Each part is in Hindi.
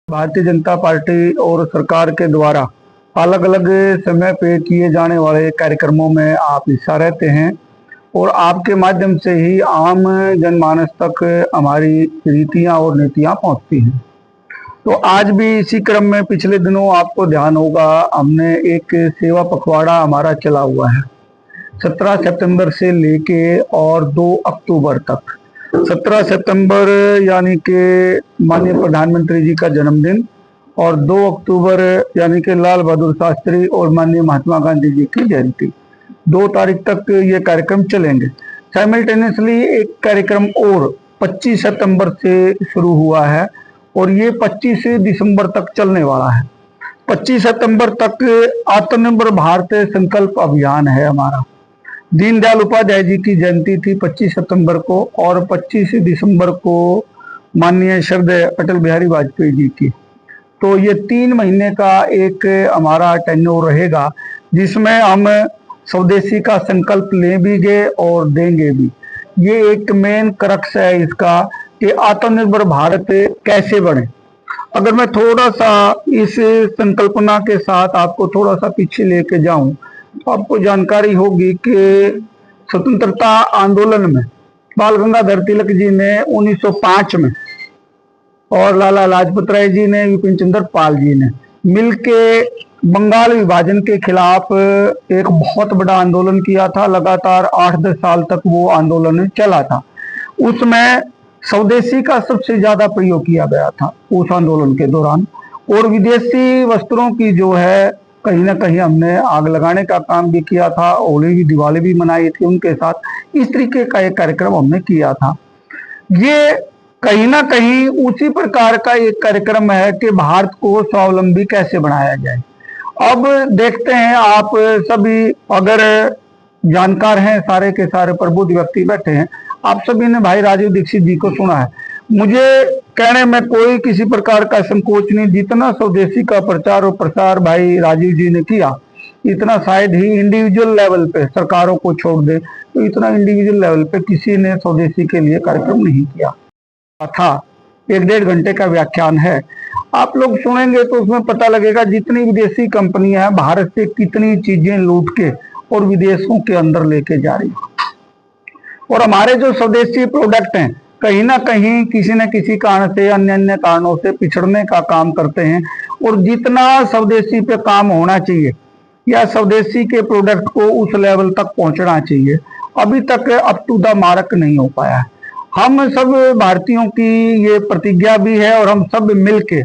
भारतीय जनता पार्टी और सरकार के द्वारा अलग अलग समय पे किए जाने वाले कार्यक्रमों में आप हिस्सा रहते हैं और आपके माध्यम से ही आम जनमानस तक हमारी रीतियां और नीतियां पहुंचती हैं। तो आज भी इसी क्रम में पिछले दिनों आपको ध्यान होगा, हमने एक सेवा पखवाड़ा हमारा चला हुआ है 17 सितंबर से लेके और 2 अक्टूबर तक। 17 सितंबर यानी कि माननीय प्रधानमंत्री जी का जन्मदिन और 2 अक्टूबर यानी कि लाल बहादुर शास्त्री और माननीय महात्मा गांधी जी की जयंती। 2 तारीख तक ये कार्यक्रम चलेंगे। साइमल्टेनियसली एक कार्यक्रम और 25 सितंबर से शुरू हुआ है और ये 25 दिसंबर तक चलने वाला है। 25 सितंबर तक आत्मनिर्भर भारत संकल्प अभियान है हमारा। दीनदयाल उपाध्याय जी की जयंती थी 25 सितंबर को और 25 दिसंबर को माननीय श्रद्धेय अटल बिहारी वाजपेयी जी की। तो ये 3 महीने का एक हमारा टेन्योर रहेगा जिसमें हम स्वदेशी का संकल्प ले भी गए और देंगे भी। ये एक मेन क्रक्स है इसका कि आत्मनिर्भर भारत कैसे बने। अगर मैं थोड़ा सा इस संकल्पना के साथ आपको थोड़ा सा पीछे लेके जाऊं तो आपको जानकारी होगी कि स्वतंत्रता आंदोलन में बाल गंगाधर तिलक जी ने 1905 में और लाला लाजपत राय जी ने, विपिन चंद्र पाल जी ने मिलके बंगाल विभाजन के खिलाफ एक बहुत बड़ा आंदोलन किया था। लगातार 8-10 साल तक वो आंदोलन चला था। उसमें स्वदेशी का सबसे ज्यादा प्रयोग किया गया था उस आंदोलन के दौरान और विदेशी वस्त्रों की जो है कहीं ना कहीं हमने आग लगाने का काम भी किया था। होली भी, दिवाली भी मनाई थी उनके साथ। इस तरीके का एक कार्यक्रम हमने किया था। ये कहीं ना कहीं उसी प्रकार का एक कार्यक्रम है कि भारत को स्वावलंबी कैसे बनाया जाए। अब देखते हैं, आप सभी अगर जानकार हैं, सारे के सारे प्रबुद्ध व्यक्ति बैठे हैं, आप सभी ने भाई राजीव दीक्षित जी को सुना है। मुझे कहने में कोई किसी प्रकार का संकोच नहीं। जितना स्वदेशी का प्रचार और प्रसार भाई राजीव जी ने किया, इतना शायद ही इंडिविजुअल लेवल पे सरकारों को छोड़ दे तो इतना इंडिविजुअल लेवल पे किसी ने स्वदेशी के लिए कार्यक्रम नहीं किया था। 1-1.5 घंटे का व्याख्यान है, आप लोग सुनेंगे तो उसमें पता लगेगा जितनी विदेशी कंपनियां हैं भारत से कितनी चीजें लूट के और विदेशों के अंदर लेके जा रही और हमारे जो स्वदेशी प्रोडक्ट हैं कहीं ना कहीं किसी न किसी कारण से, अन्य कारणों से पिछड़ने का काम करते हैं। और जितना स्वदेशी पे काम होना चाहिए या स्वदेशी के प्रोडक्ट को उस लेवल तक पहुंचना चाहिए, अभी तक अप टू द मार्क नहीं हो पाया है। हम सब भारतीयों की ये प्रतिज्ञा भी है और हम सब मिलके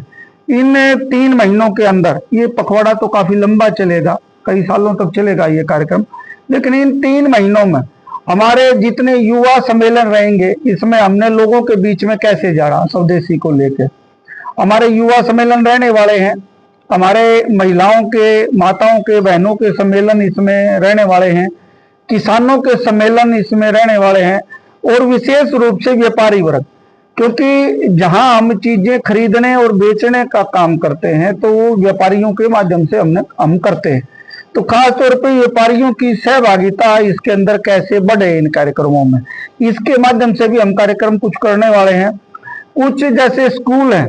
इन 3 महीनों के अंदर, ये पखवाड़ा तो काफी लंबा चलेगा, कई सालों तक चलेगा ये कार्यक्रम, लेकिन इन 3 महीनों में हमारे जितने युवा सम्मेलन रहेंगे इसमें हमने लोगों के बीच में कैसे जाना स्वदेशी को लेके। हमारे युवा सम्मेलन रहने वाले हैं, हमारे महिलाओं के, माताओं के, बहनों के सम्मेलन इसमें रहने वाले हैं, किसानों के सम्मेलन इसमें रहने वाले हैं और विशेष रूप से व्यापारी वर्ग, क्योंकि जहां हम चीजें खरीदने और बेचने का काम करते हैं तो वो व्यापारियों के माध्यम से हम करते हैं। तो खास तौर पे व्यापारियों की सहभागिता इसके अंदर कैसे बढ़े इन कार्यक्रमों में, इसके माध्यम से भी हम कार्यक्रम कुछ करने वाले हैं। कुछ जैसे स्कूल हैं,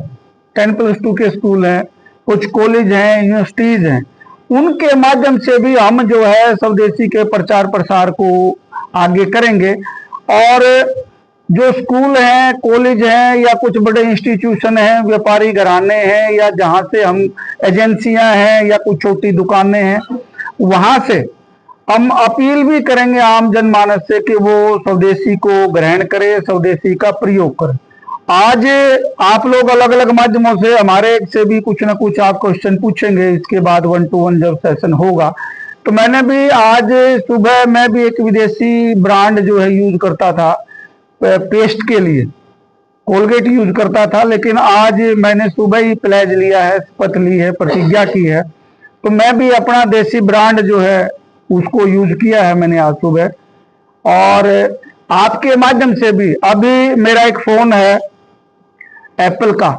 10+2 के स्कूल हैं, कुछ कॉलेज हैं, यूनिवर्सिटीज हैं, उनके माध्यम से भी हम जो है स्वदेशी के प्रचार प्रसार को आगे करेंगे। और जो स्कूल हैं, कॉलेज हैं या कुछ बड़े इंस्टीट्यूशन हैं, व्यापारी घराने हैं या जहां से हम एजेंसियां हैं या कुछ छोटी दुकानें हैं, वहां से हम अपील भी करेंगे आम जनमानस से कि वो स्वदेशी को ग्रहण करे, स्वदेशी का प्रयोग करे। आज आप लोग अलग अलग माध्यमों से हमारे से भी कुछ ना कुछ आप क्वेश्चन पूछेंगे, इसके बाद 1-to-1 जब सेशन होगा। तो मैंने भी आज सुबह मैं भी एक विदेशी ब्रांड जो है यूज करता था पेस्ट के लिए, कोलगेट यूज करता था, लेकिन आज मैंने सुबह ही प्लेज लिया है, शपथ ली है, प्रतिज्ञा की है, तो मैं भी अपना देसी ब्रांड जो है उसको यूज किया है मैंने आज सुबह। और आपके माध्यम से भी, अभी मेरा एक फोन है एप्पल का,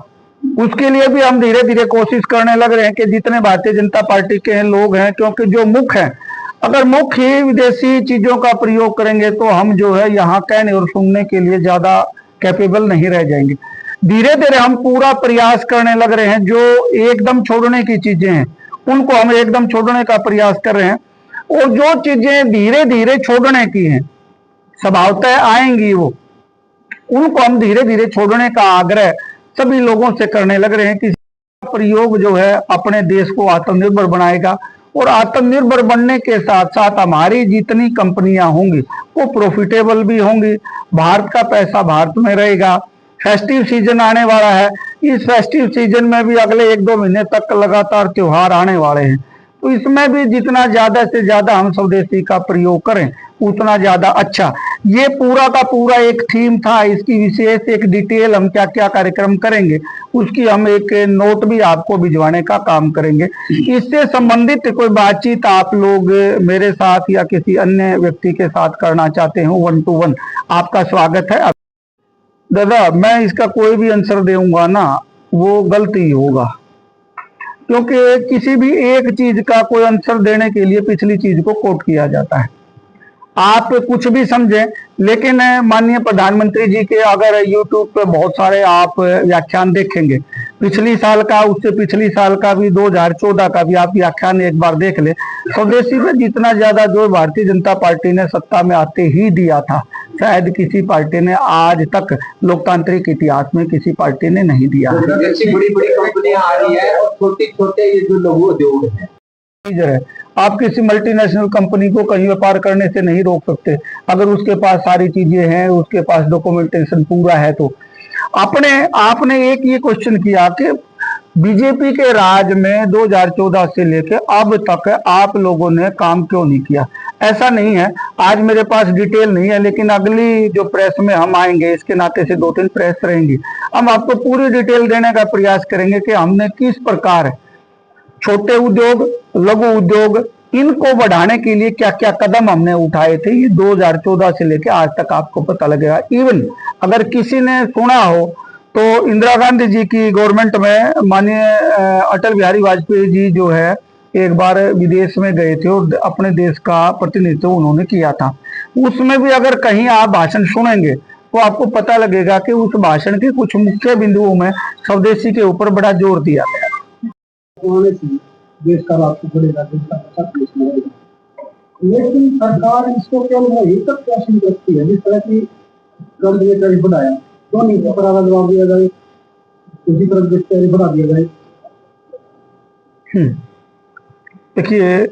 उसके लिए भी हम धीरे धीरे कोशिश करने लग रहे हैं कि जितने भारतीय जनता पार्टी के लोग हैं, क्योंकि जो मुख्य हैं, अगर मुख्य ही विदेशी चीजों का प्रयोग करेंगे तो हम जो है यहाँ कहने और सुनने के लिए ज्यादा कैपेबल नहीं रह जाएंगे। धीरे धीरे हम पूरा प्रयास करने लग रहे हैं। जो एकदम छोड़ने की चीजें हैं उनको हम एकदम छोड़ने का प्रयास कर रहे हैं, और जो चीजें धीरे धीरे छोड़ने की हैं, स्वभावतः आएंगी वो, उनको हम धीरे धीरे छोड़ने का आग्रह सभी लोगों से करने लग रहे हैं कि प्रयोग जो है अपने देश को आत्मनिर्भर बनाएगा, और आत्मनिर्भर बनने के साथ साथ हमारी जितनी कंपनियां होंगी वो प्रॉफिटेबल भी होंगी, भारत का पैसा भारत में रहेगा। फेस्टिव सीजन आने वाला है, इस फेस्टिव सीजन में भी अगले 1-2 महीने तक लगातार त्योहार आने वाले हैं, तो इसमें भी जितना ज्यादा से ज्यादा हम स्वदेशी का प्रयोग करें उतना ज्यादा अच्छा। ये पूरा का पूरा एक थीम था, इसकी विशेष एक डिटेल हम क्या क्या कार्यक्रम करेंगे उसकी हम एक नोट भी आपको भिजवाने का काम करेंगे। इससे संबंधित कोई बातचीत आप लोग मेरे साथ या किसी अन्य व्यक्ति के साथ करना चाहते हो 1 to 1, आपका स्वागत है। दादा, मैं इसका कोई भी आंसर दूंगा ना वो गलती होगा, क्योंकि किसी भी एक चीज का कोई आंसर देने के लिए पिछली चीज को कोट किया जाता है। आप कुछ भी समझें, लेकिन माननीय प्रधानमंत्री जी के अगर YouTube पे बहुत सारे आप व्याख्यान देखेंगे, पिछली साल का, उससे पिछली साल का भी, 2014 का भी आप व्याख्यान एक बार देख ले। स्वदेशी में जितना ज्यादा जो भारतीय जनता पार्टी ने सत्ता में आते ही दिया था, शायद किसी पार्टी ने आज तक लोकतांत्रिक इतिहास में किसी पार्टी ने नहीं दिया है। बड़ी बड़ी कंपनियां आ रही है और छोटे छोटे ये जो लघु उद्योग है, आप किसी मल्टीनेशनल कंपनी को कहीं व्यापार करने से नहीं रोक सकते अगर उसके पास सारी चीजें हैं, उसके पास डॉक्यूमेंटेशन पूरा है। तो आपने एक ये क्वेश्चन किया कि बीजेपी के राज में 2014 से लेकर अब तक आप लोगों ने काम क्यों नहीं किया। ऐसा नहीं है, आज मेरे पास डिटेल नहीं है, लेकिन अगली जो प्रेस में हम आएंगे, इसके नाते से 2-3 प्रेस रहेंगी, हम आपको पूरी डिटेल देने का प्रयास करेंगे कि हमने किस प्रकार छोटे उद्योग, लघु उद्योग, इनको बढ़ाने के लिए क्या क्या कदम हमने उठाए थे। ये 2014 से लेकर आज तक आपको पता लगेगा। इवन अगर किसी ने सुना हो तो इंदिरा गांधी जी की गवर्नमेंट में माननीय अटल बिहारी वाजपेयी जी जो है एक बार विदेश में गए थे और अपने देश का प्रतिनिधित्व उन्होंने किया था। उसमें भी अगर कहीं आप भाषण सुनेंगे तो आपको पता लगेगा कि उस भाषण के कुछ मुख्य बिंदुओं में स्वदेशी के ऊपर बड़ा जोर दिया गया। देश का राष्ट्र बढ़ेगा, देश का सब कुछ बढ़ेगा, लेकिन सरकार इसको केवल वही तक प्रेशर करती है जिस तरह की कर्ज में टैरिफ बढ़ाया, तो नहीं अपराध जवाब दिया जाए, दूसरी तरफ टैरिफ बढ़ा दिया जाए। देखिए,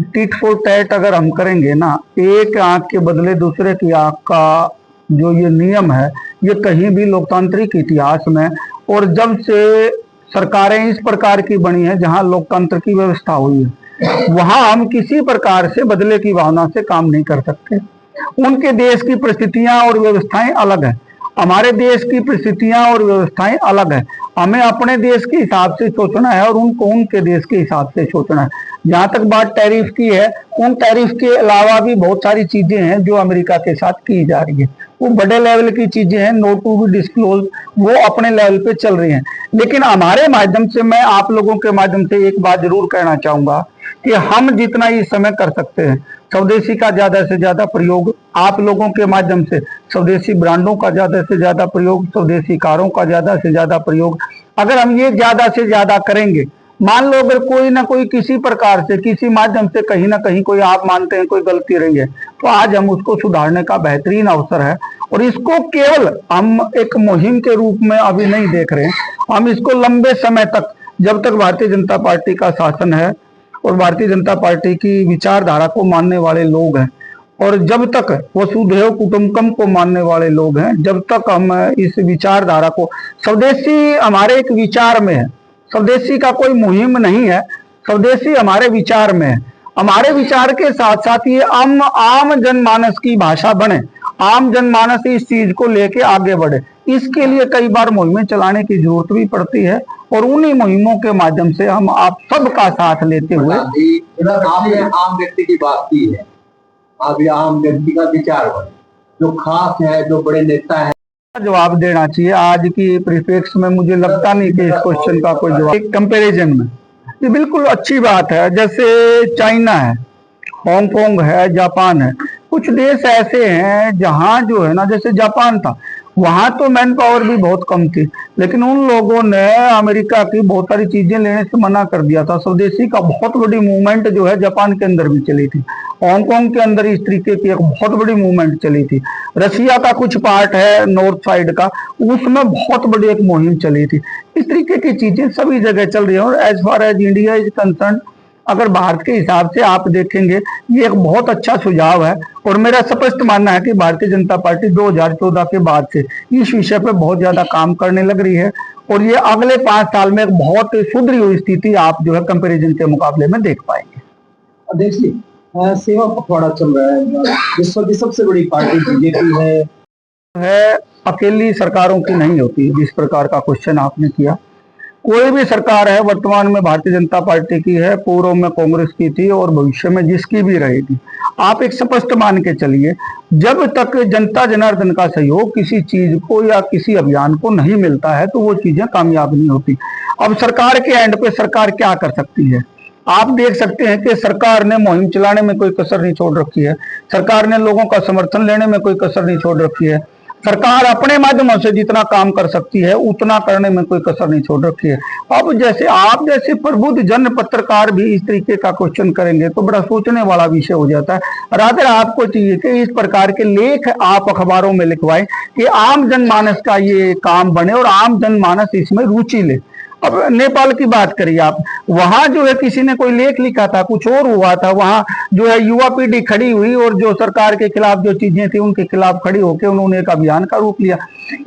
टिट फॉर टैट अगर हम करेंगे ना, एक आंख के बदले दूसरे की आंख का जो ये नियम है, ये कहीं भी लोकतांत्रिक इतिहास में, और जब से सरकारें इस प्रकार की बनी है जहां लोकतंत्र की व्यवस्था हुई है, वहां हम किसी प्रकार से बदले की भावना से काम नहीं कर सकते। उनके देश की परिस्थितियां और व्यवस्थाएं अलग है, हमारे देश की परिस्थितियां और व्यवस्थाएं अलग है। हमें अपने देश के हिसाब से सोचना है और उनको उनके देश के हिसाब से सोचना है। जहां तक बात टैरिफ की है, उन टैरिफ के अलावा भी बहुत सारी चीजें हैं जो अमेरिका के साथ की जा रही है, वो बड़े लेवल की चीजें हैं, नो टू बी डिस्क्लोज, वो अपने लेवल पे चल रही हैं। लेकिन हमारे माध्यम से, मैं आप लोगों के माध्यम से एक बात जरूर कहना चाहूंगा कि हम जितना इस समय कर सकते हैं, स्वदेशी का ज्यादा से ज्यादा प्रयोग, आप लोगों के माध्यम से स्वदेशी ब्रांडों का ज्यादा से ज्यादा प्रयोग, स्वदेशी कारों का ज्यादा से ज्यादा प्रयोग, अगर हम ये ज्यादा से ज्यादा करेंगे, मान लो अगर कोई ना कोई किसी प्रकार से, किसी माध्यम से कहीं ना कहीं कोई आप मानते हैं कोई गलती रही है, तो आज हम उसको सुधारने का बेहतरीन अवसर है। और इसको केवल हम एक मुहिम के रूप में अभी नहीं देख रहे हैं, हम इसको लंबे समय तक, जब तक भारतीय जनता पार्टी का शासन है और भारतीय जनता पार्टी की विचारधारा को मानने वाले लोग हैं, और जब तक वसुधैव कुटुंबकम को मानने वाले लोग हैं, जब तक हम इस विचारधारा को, स्वदेशी हमारे एक विचार में है, स्वदेशी का कोई मुहिम नहीं है, स्वदेशी हमारे विचार में है। हमारे विचार के साथ साथ ये आम जनमानस की भाषा बने, आम जनमानस इस चीज को लेके आगे बढ़े, इसके लिए कई बार मुहिमें चलाने की जरूरत भी पड़ती है, और उन्हीं मुहिमों के माध्यम से हम आप सबका साथ लेते हुए। आपने आम व्यक्ति की बात की है, अभी आम व्यक्ति का विचार बने, जो खास है, जो बड़े नेता है, जवाब देना चाहिए। आज की परिप्रेक्ष्य में मुझे लगता नहीं कि इस क्वेश्चन का कोई जवाब, कंपैरिजन में ये बिल्कुल अच्छी बात है। जैसे चाइना है, हांगकांग है, जापान है, कुछ देश ऐसे हैं जहां जो है ना, जैसे जापान था, वहां तो मैन पावर भी बहुत कम थी, लेकिन उन लोगों ने अमेरिका की बहुत सारी चीजें लेने से मना कर दिया था। स्वदेशी का बहुत बड़ी मूवमेंट जो है जापान के अंदर भी चली थी, हांगकांग के अंदर इस तरीके की एक बहुत बड़ी मूवमेंट चली थी। रसिया का कुछ पार्ट है नॉर्थ साइड का, उसमें बहुत बड़ी एक मुहिम चली थी। इस तरीके की चीजें सभी जगह चल रही है। और as far as India is concern, अगर भारत के हिसाब से आप देखेंगे, ये एक बहुत अच्छा सुझाव है। और मेरा स्पष्ट मानना है कि भारतीय जनता पार्टी 2014 के बाद से इस विषय पे बहुत ज्यादा काम करने लग रही है, और ये अगले 5 साल में एक बहुत सुधरी हुई स्थिति आप जो है कंपैरिजन के मुकाबले में देख पाएंगे। अब देखिए, सेवा पखवाड़ा चल रहा है, विश्व की सबसे बड़ी पार्टी बीजेपी है, अकेली सरकारों की नहीं होती। जिस प्रकार का क्वेश्चन आपने किया, कोई भी सरकार है, वर्तमान में भारतीय जनता पार्टी की है, पूर्व में कांग्रेस की थी, और भविष्य में जिसकी भी रहेगी, आप एक स्पष्ट मान के चलिए, जब तक जनता जनार्दन का सहयोग किसी चीज को या किसी अभियान को नहीं मिलता है तो वो चीजें कामयाब नहीं होती। अब सरकार के एंड पे सरकार क्या कर सकती है, आप देख सकते हैं कि सरकार ने मुहिम चलाने में कोई कसर नहीं छोड़ रखी है, सरकार ने लोगों का समर्थन लेने में कोई कसर नहीं छोड़ रखी है, सरकार अपने माध्यमों से जितना काम कर सकती है उतना करने में कोई कसर नहीं छोड़ रखी है। अब जैसे आप जैसे प्रबुद्ध जन पत्रकार भी इस तरीके का क्वेश्चन करेंगे तो बड़ा सोचने वाला विषय हो जाता है। रादर आपको चाहिए कि इस प्रकार के लेख आप अखबारों में लिखवाएं कि आम जनमानस का ये काम बने और आम जनमानस इसमें रुचि ले। अब नेपाल की बात करिए आप, वहां जो है किसी ने कोई लेख लिखा था, कुछ और हुआ था, वहां जो है युवा पीढ़ी खड़ी हुई और जो सरकार के खिलाफ जो चीजें थी उनके खिलाफ खड़ी होकर उन्होंने एक अभियान का रूप लिया।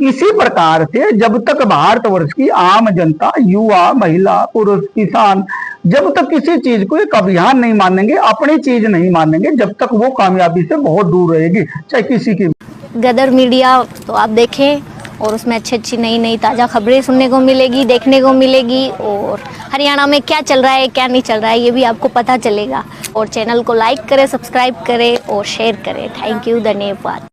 इसी प्रकार से जब तक भारतवर्ष की आम जनता, युवा, महिला, पुरुष, किसान, जब तक किसी चीज को एक अभियान नहीं मानेंगे, अपनी चीज नहीं मानेंगे, जब तक वो कामयाबी से बहुत दूर रहेगी, चाहे किसी की। गदर मीडिया तो आप देखें और उसमें अच्छी अच्छी नई नई ताज़ा खबरें सुनने को मिलेगी, देखने को मिलेगी, और हरियाणा में क्या चल रहा है क्या नहीं चल रहा है ये भी आपको पता चलेगा। और चैनल को लाइक करें, सब्सक्राइब करें और शेयर करें। थैंक यू, धन्यवाद।